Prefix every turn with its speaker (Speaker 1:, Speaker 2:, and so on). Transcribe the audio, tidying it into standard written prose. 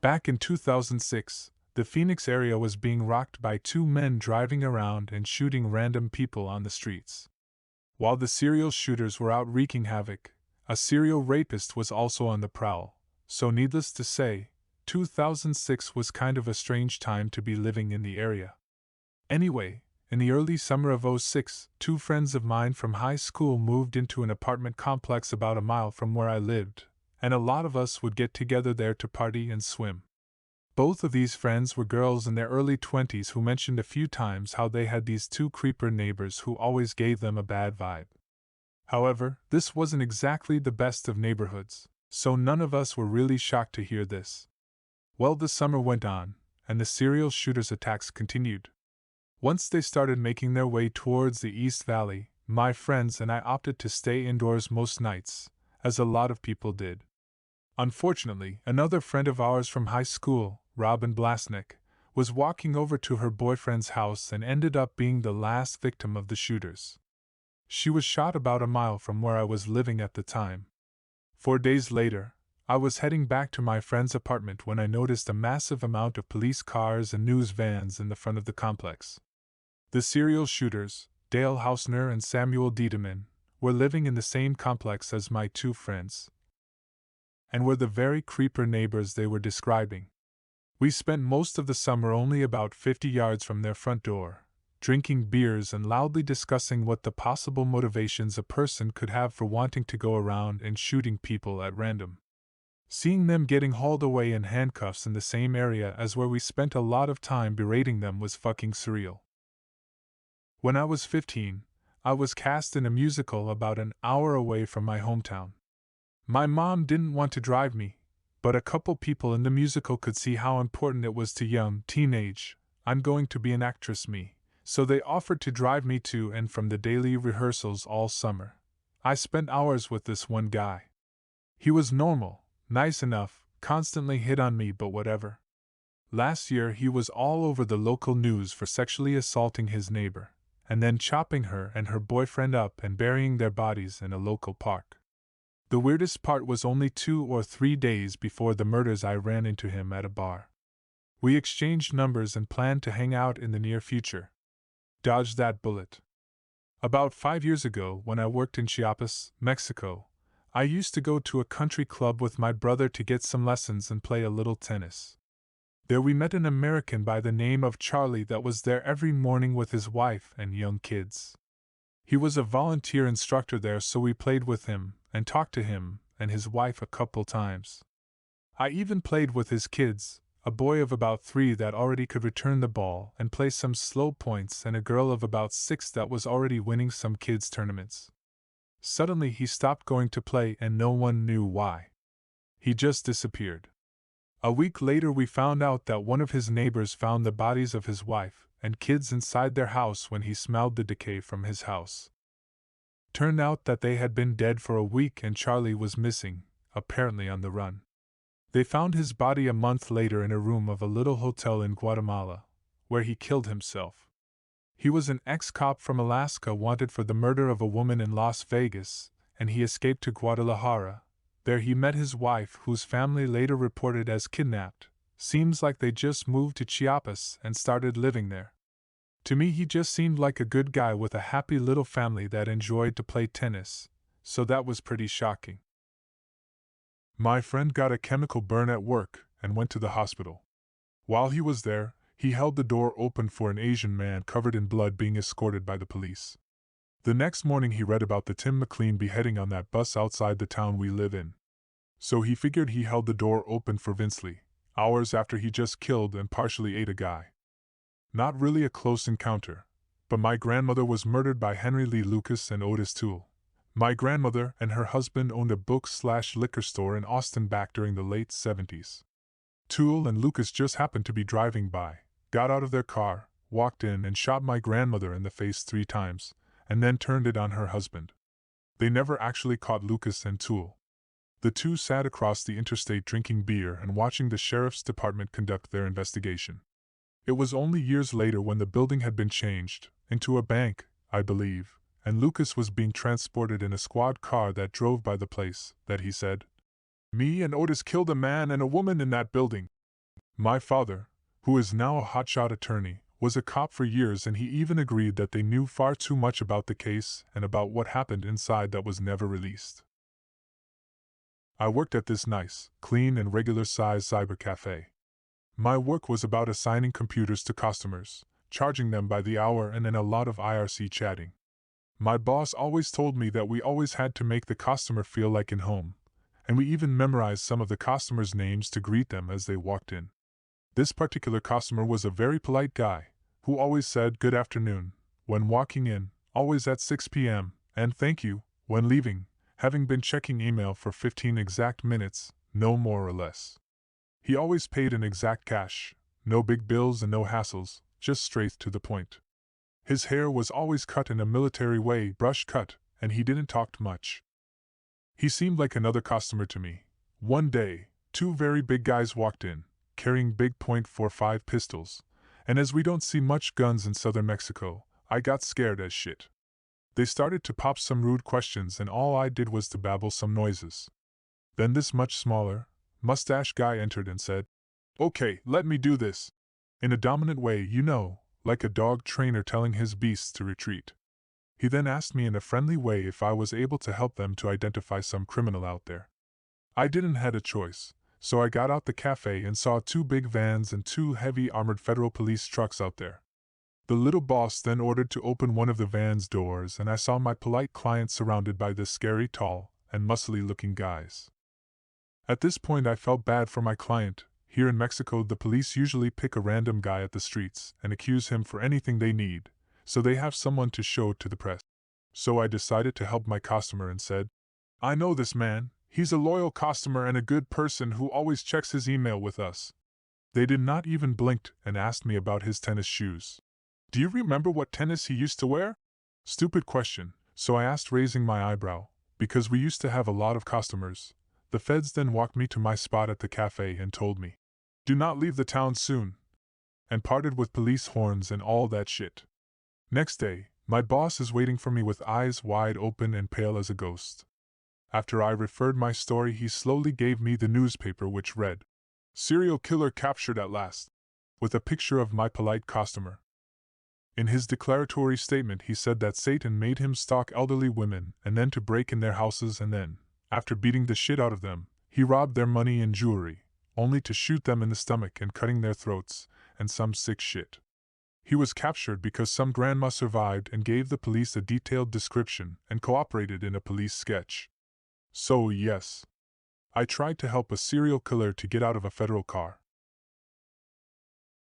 Speaker 1: Back in 2006, the Phoenix area was being rocked by two men driving around and shooting random people on the streets. While the serial shooters were out wreaking havoc, a serial rapist was also on the prowl, so needless to say, 2006 was kind of a strange time to be living in the area. Anyway, in the early summer of '06, two friends of mine from high school moved into an apartment complex about a mile from where I lived, and a lot of us would get together there to party and swim. Both of these friends were girls in their early 20s who mentioned a few times how they had these two creeper neighbors who always gave them a bad vibe. However, this wasn't exactly the best of neighborhoods, so none of us were really shocked to hear this. Well, the summer went on, and the serial shooters' attacks continued. Once they started making their way towards the East Valley, my friends and I opted to stay indoors most nights, as a lot of people did. Unfortunately, another friend of ours from high school, Robin Blasnick, was walking over to her boyfriend's house and ended up being the last victim of the shooters. She was shot about a mile from where I was living at the time. 4 days later, I was heading back to my friend's apartment when I noticed a massive amount of police cars and news vans in the front of the complex. The serial shooters, Dale Hausner and Samuel Diedemann, were living in the same complex as my two friends, and were the very creeper neighbors they were describing. We spent most of the summer only about 50 yards from their front door, drinking beers and loudly discussing what the possible motivations a person could have for wanting to go around and shooting people at random. Seeing them getting hauled away in handcuffs in the same area as where we spent a lot of time berating them was fucking surreal. When I was 15, I was cast in a musical about an hour away from my hometown. My mom didn't want to drive me, but a couple people in the musical could see how important it was to young teenage, I'm going to be an actress me, so they offered to drive me to and from the daily rehearsals all summer. I spent hours with this one guy. He was normal, nice enough, constantly hit on me, but whatever. Last year he was all over the local news for sexually assaulting his neighbor, and then chopping her and her boyfriend up and burying their bodies in a local park. The weirdest part was only 2 or 3 days before the murders I ran into him at a bar. We exchanged numbers and planned to hang out in the near future. Dodge that bullet. About 5 years ago, when I worked in Chiapas, Mexico, I used to go to a country club with my brother to get some lessons and play a little tennis. There we met an American by the name of Charlie that was there every morning with his wife and young kids. He was a volunteer instructor there, so we played with him and talked to him and his wife a couple times. I even played with his kids, a boy of about 3 that already could return the ball and play some slow points, and a girl of about 6 that was already winning some kids' tournaments. Suddenly he stopped going to play and no one knew why. He just disappeared. A week later we found out that one of his neighbors found the bodies of his wife and kids inside their house when he smelled the decay from his house. Turned out that they had been dead for a week and Charlie was missing, apparently on the run. They found his body a month later in a room of a little hotel in Guatemala, where he killed himself. He was an ex-cop from Alaska wanted for the murder of a woman in Las Vegas, and he escaped to Guadalajara. There he met his wife, whose family later reported as kidnapped. Seems like they just moved to Chiapas and started living there. To me he just seemed like a good guy with a happy little family that enjoyed to play tennis, so that was pretty shocking. My friend got a chemical burn at work and went to the hospital. While he was there, he held the door open for an Asian man covered in blood being escorted by the police. The next morning he read about the Tim McLean beheading on that bus outside the town we live in. So he figured he held the door open for Vince Lee, hours after he just killed and partially ate a guy. Not really a close encounter, but my grandmother was murdered by Henry Lee Lucas and Otis Toole. My grandmother and her husband owned a book/liquor store in Austin back during the late 70s. Toole and Lucas just happened to be driving by, got out of their car, walked in and shot my grandmother in the face 3 times, and then turned it on her husband. They never actually caught Lucas and Toole. The two sat across the interstate drinking beer and watching the sheriff's department conduct their investigation. It was only years later, when the building had been changed into a bank, I believe, and Lucas was being transported in a squad car that drove by the place, that he said, "Me and Otis killed a man and a woman in that building." My father, who is now a hotshot attorney, was a cop for years, and he even agreed that they knew far too much about the case and about what happened inside that was never released. I worked at this nice, clean, and regular-sized cyber cafe. My work was about assigning computers to customers, charging them by the hour, and then a lot of IRC chatting. My boss always told me that we always had to make the customer feel like in home, and we even memorized some of the customers' names to greet them as they walked in. This particular customer was a very polite guy, who always said good afternoon when walking in, always at 6 p.m., and thank you when leaving, having been checking email for 15 exact minutes, no more or less. He always paid in exact cash, no big bills and no hassles, just straight to the point. His hair was always cut in a military way, brush cut, and he didn't talk much. He seemed like another customer to me. One day, two very big guys walked in, carrying big .45 pistols, and as we don't see much guns in southern Mexico, I got scared as shit. They started to pop some rude questions, and all I did was to babble some noises. Then this much smaller, mustache guy entered and said, "Okay, let me do this." In a dominant way, you know, like a dog trainer telling his beasts to retreat. He then asked me in a friendly way if I was able to help them to identify some criminal out there. I didn't have a choice, so I got out the cafe and saw two big vans and two heavy armored federal police trucks out there. The little boss then ordered to open one of the van's doors, and I saw my polite client surrounded by the scary, tall, and muscly-looking guys. At this point I felt bad for my client. Here in Mexico, the police usually pick a random guy at the streets and accuse him for anything they need, so they have someone to show to the press. So I decided to help my customer and said, "I know this man. He's a loyal customer and a good person who always checks his email with us." They did not even blink and asked me about his tennis shoes. "Do you remember what tennis he used to wear?" Stupid question, so I asked, raising my eyebrow, because we used to have a lot of customers. The feds then walked me to my spot at the cafe and told me, "Do not leave the town soon," and parted with police horns and all that shit. Next day, my boss is waiting for me with eyes wide open and pale as a ghost. After I referred my story, he slowly gave me the newspaper, which read, "Serial killer captured at last," with a picture of my polite customer. In his declaratory statement, he said that Satan made him stalk elderly women and then to break in their houses, and then, after beating the shit out of them, he robbed their money and jewelry, only to shoot them in the stomach and cutting their throats, and some sick shit. He was captured because some grandma survived and gave the police a detailed description and cooperated in a police sketch. So yes, I tried to help a serial killer to get out of a federal car.